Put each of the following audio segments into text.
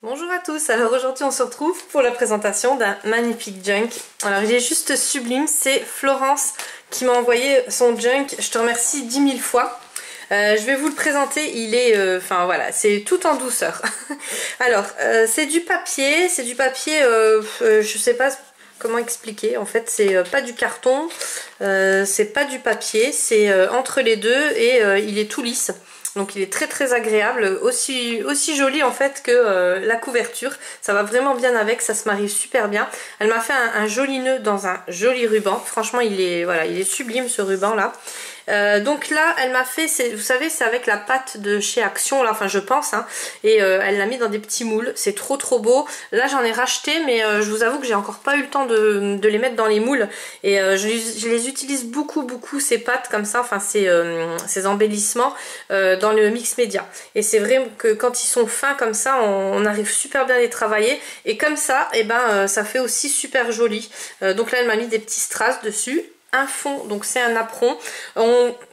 Bonjour à tous, alors aujourd'hui on se retrouve pour la présentation d'un magnifique junk. Alors il est juste sublime, c'est Florence qui m'a envoyé son junk, je te remercie 10 000 fois. Je vais vous le présenter, il est, enfin voilà, c'est tout en douceur. Alors c'est du papier, je sais pas comment expliquer, en fait c'est pas du carton, c'est pas du papier, c'est entre les deux et il est tout lisse. Donc il est très agréable, aussi joli en fait que la couverture. Ça va vraiment bien avec, ça se marie super bien. Elle m'a fait un joli nœud dans un joli ruban. Franchement il est sublime ce ruban là. Donc là elle m'a fait, vous savez c'est avec la pâte de chez Action là, enfin je pense hein, et elle l'a mis dans des petits moules, c'est trop beau. Là j'en ai racheté mais je vous avoue que j'ai encore pas eu le temps de les mettre dans les moules et je les utilise beaucoup ces pâtes comme ça, enfin ces embellissements dans le mix média, et c'est vrai que quand ils sont fins comme ça on arrive super bien à les travailler et comme ça et ben ça fait aussi super joli. Donc là elle m'a mis des petits strass dessus, un fond, donc c'est un apron.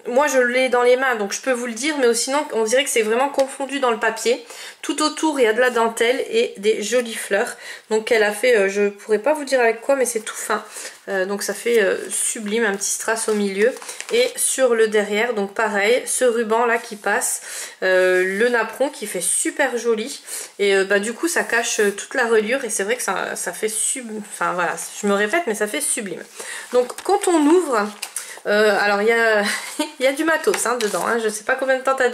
Moi je l'ai dans les mains donc je peux vous le dire, mais sinon on dirait que c'est vraiment confondu dans le papier. Tout autour il y a de la dentelle et des jolies fleurs. Donc elle a fait, je pourrais pas vous dire avec quoi, mais c'est tout fin. Donc ça fait sublime, un petit strass au milieu. Et sur le derrière, donc pareil, ce ruban là qui passe, le napperon qui fait super joli. Et du coup ça cache toute la reliure et c'est vrai que ça fait sublime. Enfin voilà, je me répète mais ça fait sublime. Donc quand on ouvre, alors il y a du matos hein, dedans, hein. Je sais pas combien de temps t'as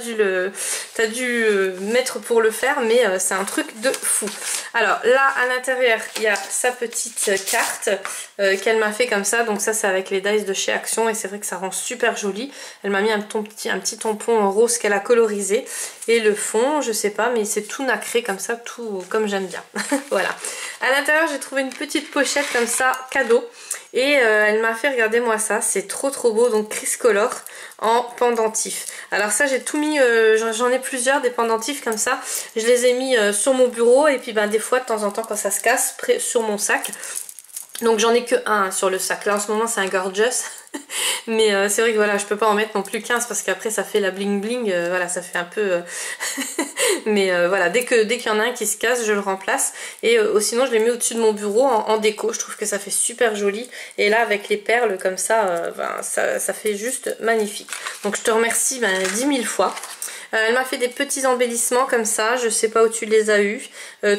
dû mettre pour le faire, mais c'est un truc de fou. Alors là à l'intérieur il y a sa petite carte qu'elle m'a fait comme ça, donc ça c'est avec les dies de chez Action et c'est vrai que ça rend super joli. Elle m'a mis un petit tampon rose qu'elle a colorisé, et le fond je sais pas mais c'est tout nacré comme ça, tout comme j'aime bien. Voilà. À l'intérieur j'ai trouvé une petite pochette comme ça cadeau. Et elle m'a fait, regardez-moi ça, c'est trop beau, donc Criscolor en pendentif. Alors ça j'ai tout mis, j'en ai plusieurs des pendentifs comme ça, je les ai mis sur mon bureau et puis des fois de temps en temps quand ça se casse, sur mon sac. Donc j'en ai que un sur le sac, là en ce moment c'est un Gorgeous. Mais c'est vrai que voilà, je peux pas en mettre non plus 15 parce qu'après ça fait la bling bling, voilà, ça fait un peu mais voilà, dès qu'il y en a un qui se casse je le remplace. Et sinon je l'ai mis au dessus de mon bureau en déco, je trouve que ça fait super joli. Et là avec les perles comme ça, ça fait juste magnifique. Donc je te remercie 10 000 fois. Elle m'a fait des petits embellissements comme ça, je sais pas où tu les as eus.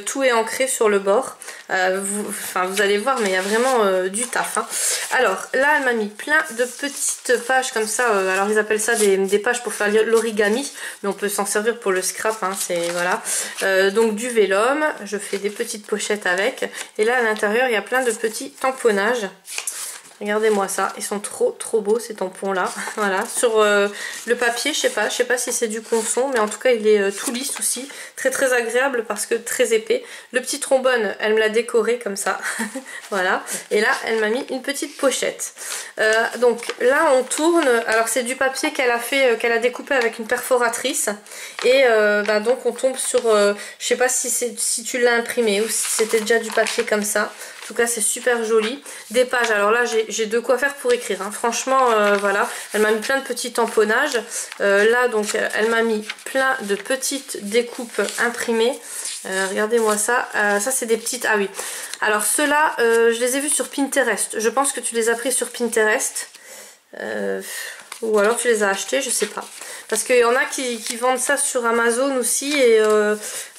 Tout est ancré sur le bord. Vous allez voir, mais il y a vraiment du taf. Hein. Alors là, elle m'a mis plein de petites pages comme ça. Alors ils appellent ça des pages pour faire l'origami, mais on peut s'en servir pour le scrap. Hein, voilà. Donc du vélum, je fais des petites pochettes avec. Et là à l'intérieur, il y a plein de petits tamponnages. Regardez-moi ça, ils sont trop beaux ces tampons là. Voilà, sur le papier, je sais pas si c'est du Conson, mais en tout cas il est tout lisse aussi, très agréable parce que très épais. Le petit trombone, elle me l'a décoré comme ça. Voilà, et là elle m'a mis une petite pochette. Donc là on tourne, alors c'est du papier qu'elle a fait, qu'elle a découpé avec une perforatrice. Et donc on tombe sur, je sais pas si tu l'as imprimé ou si c'était déjà du papier comme ça. En tout cas c'est super joli. Des pages, alors là j'ai de quoi faire pour écrire hein. Franchement voilà, elle m'a mis plein de petits tamponnages. Là donc elle m'a mis plein de petites découpes imprimées. Regardez-moi ça, ça c'est des petites, ah oui. Alors ceux-là je les ai vus sur Pinterest, je pense que tu les as pris sur Pinterest. Ou alors tu les as achetés, je sais pas. Parce qu'il y en a qui vendent ça sur Amazon aussi. Et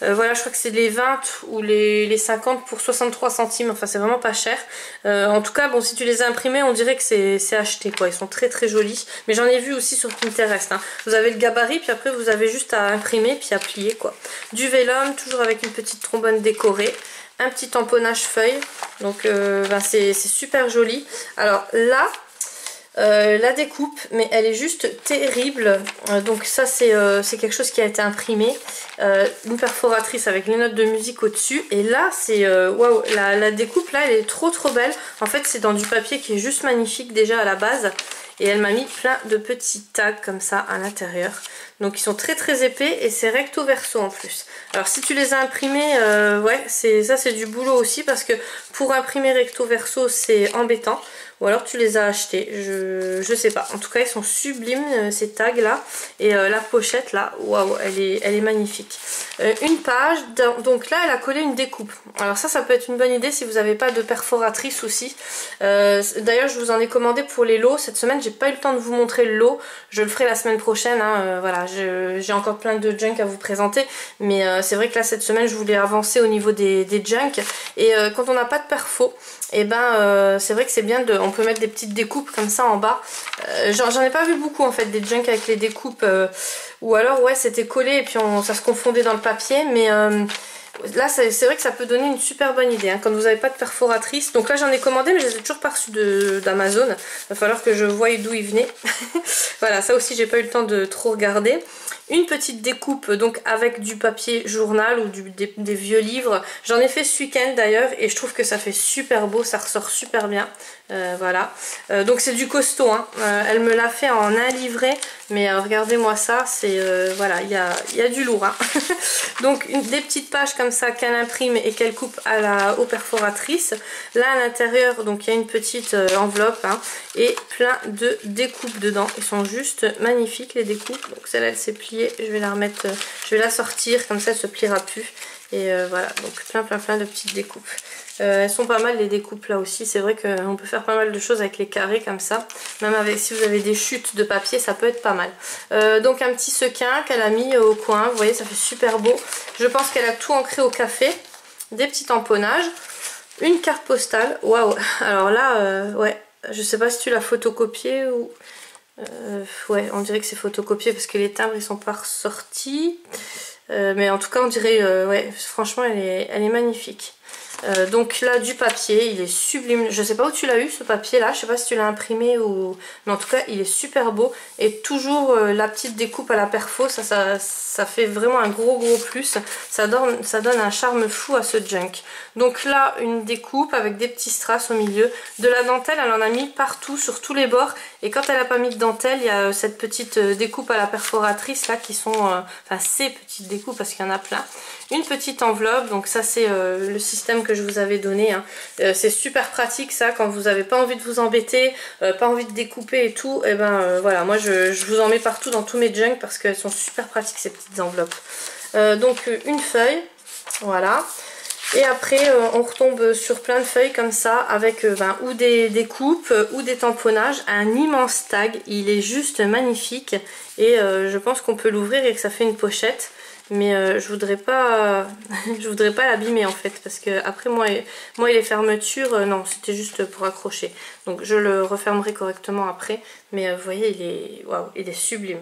voilà, je crois que c'est les 20 ou les 50 pour 63 centimes. Enfin, c'est vraiment pas cher. En tout cas, bon, si tu les as imprimés, on dirait que c'est acheté, quoi. Ils sont très jolis. Mais j'en ai vu aussi sur Pinterest. Hein. Vous avez le gabarit, puis après, vous avez juste à imprimer, puis à plier, quoi. Du vélum, toujours avec une petite trombone décorée. Un petit tamponnage feuille. Donc, c'est super joli. Alors là... la découpe, mais elle est juste terrible. Donc ça c'est quelque chose qui a été imprimé, une perforatrice avec les notes de musique au dessus. Et là c'est waouh, la découpe là elle est trop belle. En fait c'est dans du papier qui est juste magnifique déjà à la base. Et elle m'a mis plein de petits tags comme ça à l'intérieur. Donc ils sont très épais et c'est recto verso en plus. Alors si tu les as imprimés, ouais, ça c'est du boulot aussi parce que pour imprimer recto verso c'est embêtant. ou alors tu les as achetés, je sais pas. En tout cas ils sont sublimes ces tags là, et la pochette là, waouh, elle est magnifique. Une page, donc là elle a collé une découpe. Alors ça peut être une bonne idée si vous n'avez pas de perforatrice aussi. D'ailleurs je vous en ai commandé pour les lots cette semaine, j'ai pas eu le temps de vous montrer le lot, je le ferai la semaine prochaine, hein. Voilà, j'ai encore plein de junk à vous présenter, mais c'est vrai que là cette semaine je voulais avancer au niveau des junk, et quand on n'a pas de perfo, et ben c'est vrai que c'est bien on peut mettre des petites découpes comme ça en bas. J'en ai pas vu beaucoup en fait des junk avec les découpes, ou alors ouais c'était collé et puis ça se confondait dans le papier, mais là c'est vrai que ça peut donner une super bonne idée hein, quand vous n'avez pas de perforatrice. Donc là j'en ai commandé mais je les ai toujours pas reçus d'Amazon, il va falloir que je voie d'où ils venaient. Voilà, ça aussi j'ai pas eu le temps de trop regarder. Une petite découpe donc avec du papier journal ou des vieux livres. J'en ai fait ce week-end d'ailleurs et je trouve que ça fait super beau, ça ressort super bien. Voilà, donc c'est du costaud hein. Elle me l'a fait en un livret, mais regardez-moi ça, c'est voilà, il y a du lourd hein. Donc des petites pages comme ça qu'elle imprime et qu'elle coupe aux perforatrices. Là à l'intérieur donc il y a une petite enveloppe hein, et plein de découpes dedans. Elles sont juste magnifiques les découpes. Donc celle-là elle s'est pliée, je vais la remettre, je vais la sortir comme ça elle se pliera plus. Et voilà, donc plein de petites découpes. Elles sont pas mal les découpes là aussi, c'est vrai qu'on peut faire pas mal de choses avec les carrés comme ça. Même si vous avez des chutes de papier, ça peut être pas mal. Donc un petit sequin qu'elle a mis au coin, vous voyez ça fait super beau. Je pense qu'elle a tout ancré au café. Des petits tamponnages. Une carte postale, waouh. Alors là, ouais, je sais pas si tu l'as photocopiée ou... ouais, on dirait que c'est photocopié parce que les timbres ils sont pas ressortis. Mais en tout cas on dirait, ouais, franchement elle est magnifique. Donc là du papier, il est sublime. Je sais pas où tu l'as eu ce papier là, je sais pas si tu l'as imprimé ou... Mais en tout cas il est super beau. Et toujours la petite découpe à la perfo, ça fait vraiment un gros plus. Ça donne un charme fou à ce junk. Donc là une découpe avec des petits strass au milieu. De la dentelle elle en a mis partout, sur tous les bords. Et quand elle a pas mis de dentelle, il y a cette petite découpe à la perforatrice là qui sont... enfin ces petites découpes parce qu'il y en a plein. Une petite enveloppe, donc ça c'est le système que je vous avais donné hein. C'est super pratique ça quand vous n'avez pas envie de vous embêter, pas envie de découper et tout, et ben voilà, moi je vous en mets partout dans tous mes junks parce qu'elles sont super pratiques ces petites enveloppes. Donc une feuille, voilà. Et après on retombe sur plein de feuilles comme ça avec ou des découpes ou des tamponnages. Un immense tag, il est juste magnifique et je pense qu'on peut l'ouvrir et que ça fait une pochette. Mais je voudrais pas l'abîmer en fait parce que après moi les fermetures non c'était juste pour accrocher, donc je le refermerai correctement après. Mais vous voyez waouh, il est sublime.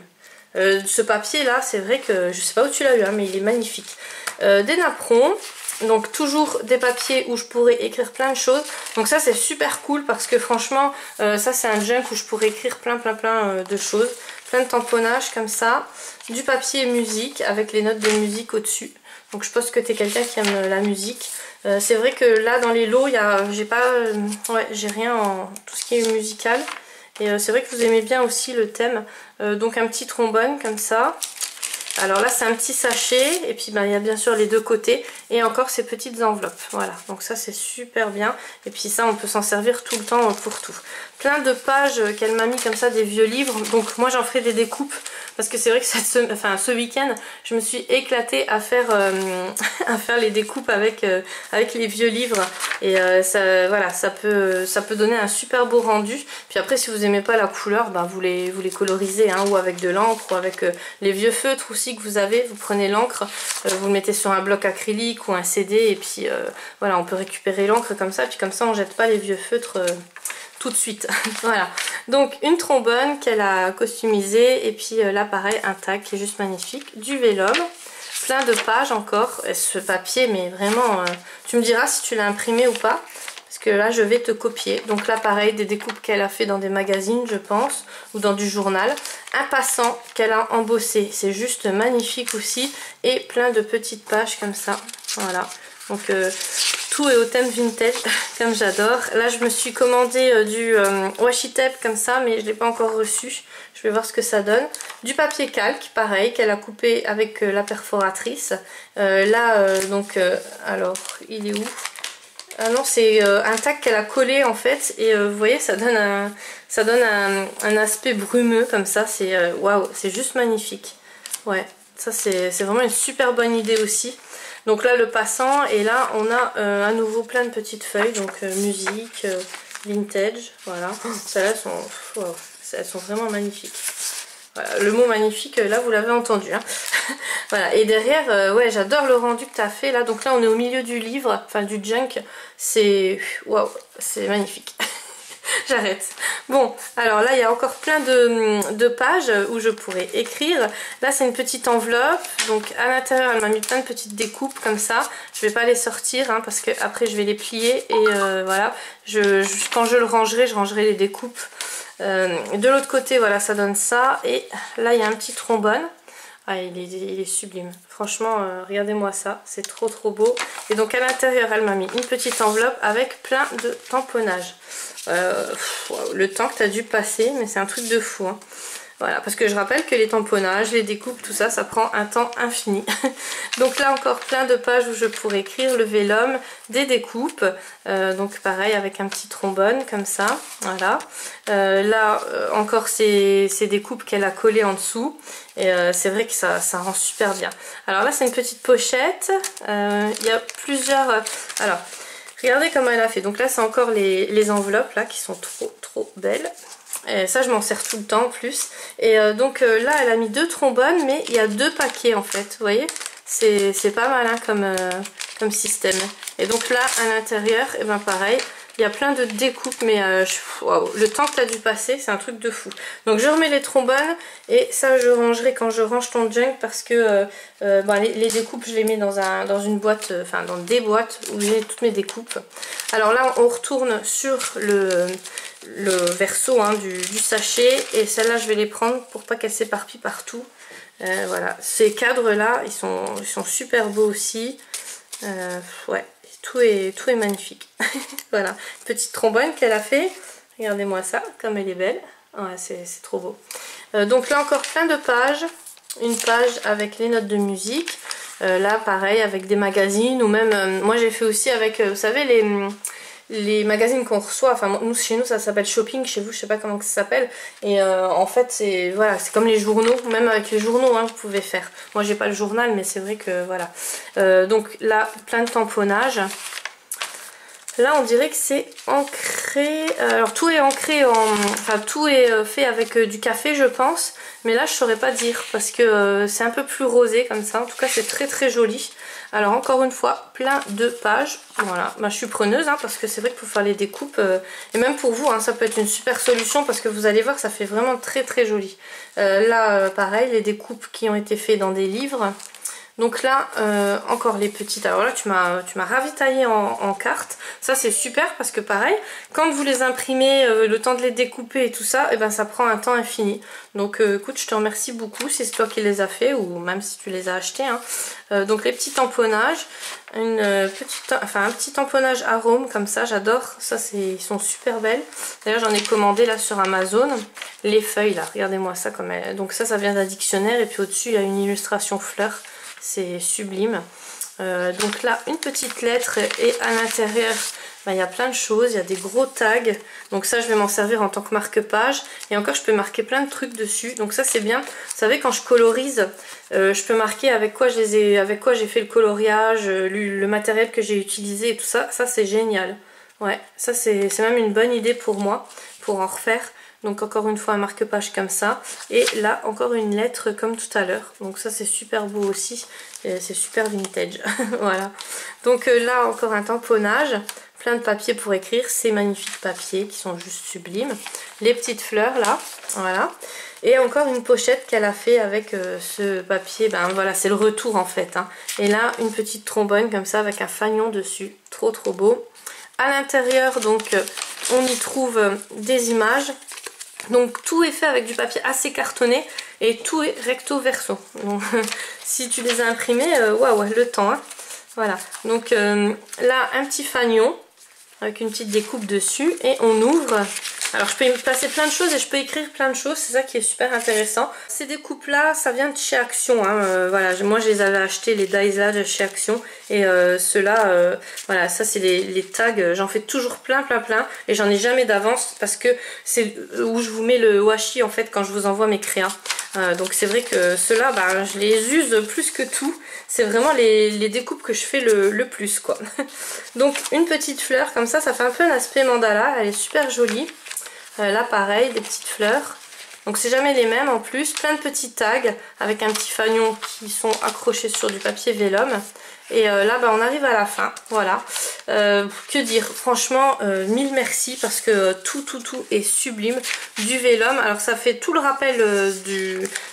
Ce papier là c'est vrai que je sais pas où tu l'as eu hein, mais il est magnifique. Des napperons. Donc toujours des papiers où je pourrais écrire plein de choses. Donc ça c'est super cool parce que franchement ça c'est un junk où je pourrais écrire plein de choses. Plein de tamponnages comme ça. Du papier musique avec les notes de musique au dessus. Donc je pense que tu es quelqu'un qui aime la musique. C'est vrai que là dans les lots j'ai rien en tout ce qui est musical. Et c'est vrai que vous aimez bien aussi le thème. Donc un petit trombone comme ça. Alors là c'est un petit sachet et puis il y a bien sûr les deux côtés et encore ces petites enveloppes. Voilà, donc ça c'est super bien et puis ça on peut s'en servir tout le temps pour tout. Plein de pages qu'elle m'a mis comme ça, des vieux livres. Donc moi j'en ferai des découpes parce que c'est vrai que ce week-end je me suis éclatée à faire les découpes avec les vieux livres. Et voilà, ça peut donner un super beau rendu. Puis après si vous n'aimez pas la couleur, vous les colorisez hein, ou avec de l'encre ou avec les vieux feutres aussi que vous avez. Vous prenez l'encre, vous le mettez sur un bloc acrylique ou un CD et puis voilà, on peut récupérer l'encre comme ça. Puis comme ça on jette pas les vieux feutres tout de suite. Voilà, donc une trombone qu'elle a customisée et puis là pareil un tag qui est juste magnifique, du vélum, plein de pages encore. Et ce papier mais vraiment tu me diras si tu l'as imprimé ou pas parce que là je vais te copier. Donc là pareil des découpes qu'elle a fait dans des magazines je pense ou dans du journal. Un passant qu'elle a embossé, c'est juste magnifique aussi et plein de petites pages comme ça. Voilà, donc tout est au thème vintage comme j'adore. Là je me suis commandé du washi tape comme ça mais je ne l'ai pas encore reçu. Je vais voir ce que ça donne. Du papier calque pareil qu'elle a coupé avec la perforatrice. Alors il est où? Ah non, c'est un tag qu'elle a collé en fait. Et vous voyez, ça donne un aspect brumeux comme ça. C'est waouh, c'est juste magnifique. Ouais, ça c'est vraiment une super bonne idée aussi. Donc là, le passant. Et là, on a à nouveau plein de petites feuilles. Donc musique, vintage. Voilà. Celles-là sont, wow, elles sont vraiment magnifiques. Voilà, le mot magnifique, là vous l'avez entendu. Hein. Voilà, et derrière, ouais, j'adore le rendu que tu as fait là. Donc là, on est au milieu du livre, enfin du junk. C'est waouh, c'est magnifique. J'arrête. Bon, alors là, il y a encore plein de pages où je pourrais écrire. Là, c'est une petite enveloppe. Donc à l'intérieur, elle m'a mis plein de petites découpes comme ça. Je vais pas les sortir hein, parce que après je vais les plier et voilà. Quand je le rangerai, je rangerai les découpes. De l'autre côté, voilà, ça donne ça. Et là, il y a un petit trombone. Ah, il est sublime. Franchement, regardez-moi ça. C'est trop trop beau. Et donc à l'intérieur, elle m'a mis une petite enveloppe avec plein de tamponnages. Le temps que tu as dû passer, mais c'est un truc de fou. Hein. Voilà, parce que je rappelle que les tamponnages, les découpes, tout ça, ça prend un temps infini. Donc là encore plein de pages où je pourrais écrire le vélum, des découpes. Donc pareil avec un petit trombone comme ça. Voilà. Là encore ces découpes qu'elle a collées en dessous. Et c'est vrai que ça rend super bien. Alors là c'est une petite pochette. Il y a plusieurs... alors regardez comment elle a fait. Donc là c'est encore les enveloppes là qui sont trop trop belles. Et ça je m'en sers tout le temps en plus. Et donc là elle a mis 2 trombones, mais il y a 2 paquets en fait, vous voyez. C'est pas mal hein, comme système. Et donc là à l'intérieur, et ben pareil, il y a plein de découpes, mais wow, le temps que tu as dû passer, c'est un truc de fou. Donc je remets les trombones et ça je rangerai quand je range ton junk parce que bon, les découpes je les mets dans une boîte, enfin dans des boîtes où j'ai toutes mes découpes. Alors là on retourne sur le verso hein, du sachet et celles-là je vais les prendre pour pas qu'elles s'éparpillent partout. Voilà, ces cadres là ils sont super beaux aussi. Ouais. Tout est magnifique. Voilà, petite trombone qu'elle a fait. Regardez-moi ça, comme elle est belle. Ouais, c'est trop beau. Donc là encore plein de pages. Une page avec les notes de musique. Là pareil avec des magazines ou même... moi j'ai fait aussi avec, vous savez, les magazines qu'on reçoit. Enfin nous, chez nous ça s'appelle shopping. Chez vous je sais pas comment ça s'appelle. Et en fait c'est voilà, c'est comme les journaux. Même avec les journaux hein, vous pouvez faire. Moi j'ai pas le journal mais c'est vrai que voilà. Donc là plein de tamponnages. Là on dirait que c'est ancré, alors tout est ancré enfin tout est fait avec du café je pense, mais là je saurais pas dire parce que c'est un peu plus rosé comme ça, en tout cas c'est très très joli. Alors encore une fois plein de pages, voilà, bah, je suis preneuse hein, parce que c'est vrai que pour faire les découpes, et même pour vous hein, ça peut être une super solution parce que vous allez voir ça fait vraiment très très joli. Là pareil les découpes qui ont été faites dans des livres. Donc là, encore les petites. Alors là, tu m'as ravitaillé en cartes. Ça, c'est super parce que pareil, quand vous les imprimez, le temps de les découper et tout ça, et ben ça prend un temps infini. Donc écoute, je te remercie beaucoup si c'est toi qui les as fait ou même si tu les as achetés. Hein. Donc les petits tamponnages, un petit tamponnage arôme comme ça, j'adore. Ça, ils sont super belles. D'ailleurs, j'en ai commandé là sur Amazon. Les feuilles là, regardez-moi ça comme elles. Donc ça vient d'un dictionnaire et puis au-dessus, il y a une illustration fleur. C'est sublime. Donc là une petite lettre et à l'intérieur ben, il y a plein de choses, il y a des gros tags, donc ça je vais m'en servir en tant que marque-page et encore je peux marquer plein de trucs dessus, donc ça c'est bien. Vous savez quand je colorise, je peux marquer avec quoi j'ai fait le coloriage, le matériel que j'ai utilisé et tout ça, ça c'est génial. Ouais, ça c'est même une bonne idée pour moi, pour en refaire. Donc encore une fois un marque-page comme ça. Et là encore une lettre comme tout à l'heure. Donc ça c'est super beau aussi. C'est super vintage. Voilà. Donc là encore un tamponnage. Plein de papier pour écrire. Ces magnifiques papiers qui sont juste sublimes. Les petites fleurs là. Voilà. Et encore une pochette qu'elle a fait avec ce papier. Ben voilà, c'est le retour en fait. Hein. Et là une petite trombone comme ça avec un fanion dessus. Trop trop beau. À l'intérieur donc on y trouve des images. Donc tout est fait avec du papier assez cartonné et tout est recto verso. Donc si tu les as imprimés, waouh, le temps. Hein. Voilà. Donc là un petit fanion avec une petite découpe dessus et on ouvre. Alors je peux y placer plein de choses et je peux écrire plein de choses, c'est ça qui est super intéressant. Ces découpes là, ça vient de chez Action, hein. Voilà, moi je les avais achetés, les dies là de chez Action. Et ceux-là, voilà, ça c'est les tags, j'en fais toujours plein et j'en ai jamais d'avance parce que c'est où je vous mets le washi en fait quand je vous envoie mes créas. Donc c'est vrai que ceux-là, bah, je les use plus que tout. C'est vraiment les découpes que je fais le plus quoi. Donc une petite fleur comme ça fait un peu un aspect mandala, elle est super jolie. Là pareil, des petites fleurs. Donc c'est jamais les mêmes en plus, plein de petits tags avec un petit fanion qui sont accrochés sur du papier vélum. Et là bah, on arrive à la fin, voilà. Que dire, franchement mille merci parce que tout est sublime. Du vélum, alors ça fait tout le rappel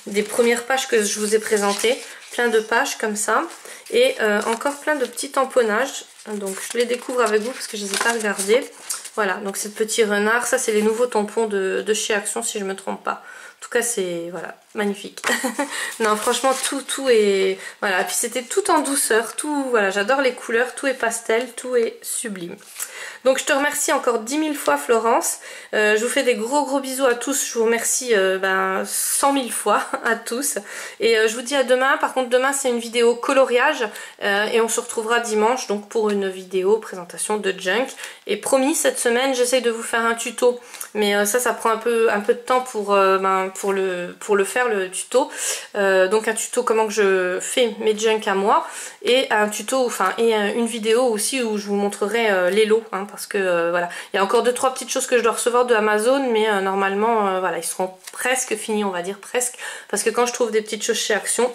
des premières pages que je vous ai présentées. Plein de pages comme ça. Et encore plein de petits tamponnages. Donc je les découvre avec vous parce que je ne les ai pas regardés. Voilà, donc c'est le petit renard. Ça c'est les nouveaux tampons de chez Action si je ne me trompe pas. En tout cas c'est voilà, magnifique. Non franchement tout est... Voilà, et puis c'était tout en douceur. Tout, voilà, j'adore les couleurs, tout est pastel, tout est sublime. Donc je te remercie encore 10 000 fois Florence. Je vous fais des gros bisous à tous. Je vous remercie 100 000 fois à tous. Et je vous dis à demain. Par contre demain c'est une vidéo coloriage. Et on se retrouvera dimanche donc pour une vidéo présentation de junk. Et promis cette semaine j'essaye de vous faire un tuto. Mais ça prend un peu de temps pour le faire le tuto. Donc un tuto comment que je fais mes junk à moi. Et un tuto, une vidéo aussi où je vous montrerai les lots. Hein, parce que voilà, il y a encore 2-3 petites choses que je dois recevoir de Amazon, mais normalement voilà, ils seront presque finis, on va dire presque, parce que quand je trouve des petites choses chez Action,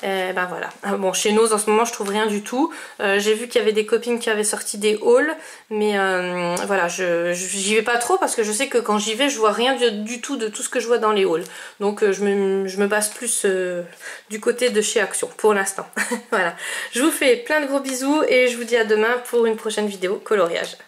ben voilà. Bon, chez Nose en ce moment je trouve rien du tout. J'ai vu qu'il y avait des copines qui avaient sorti des hauls, mais voilà, j'y vais pas trop parce que je sais que quand j'y vais je vois rien du tout de tout ce que je vois dans les hauls. Donc je me base plus du côté de chez Action pour l'instant. Voilà, je vous fais plein de gros bisous et je vous dis à demain pour une prochaine vidéo coloriage.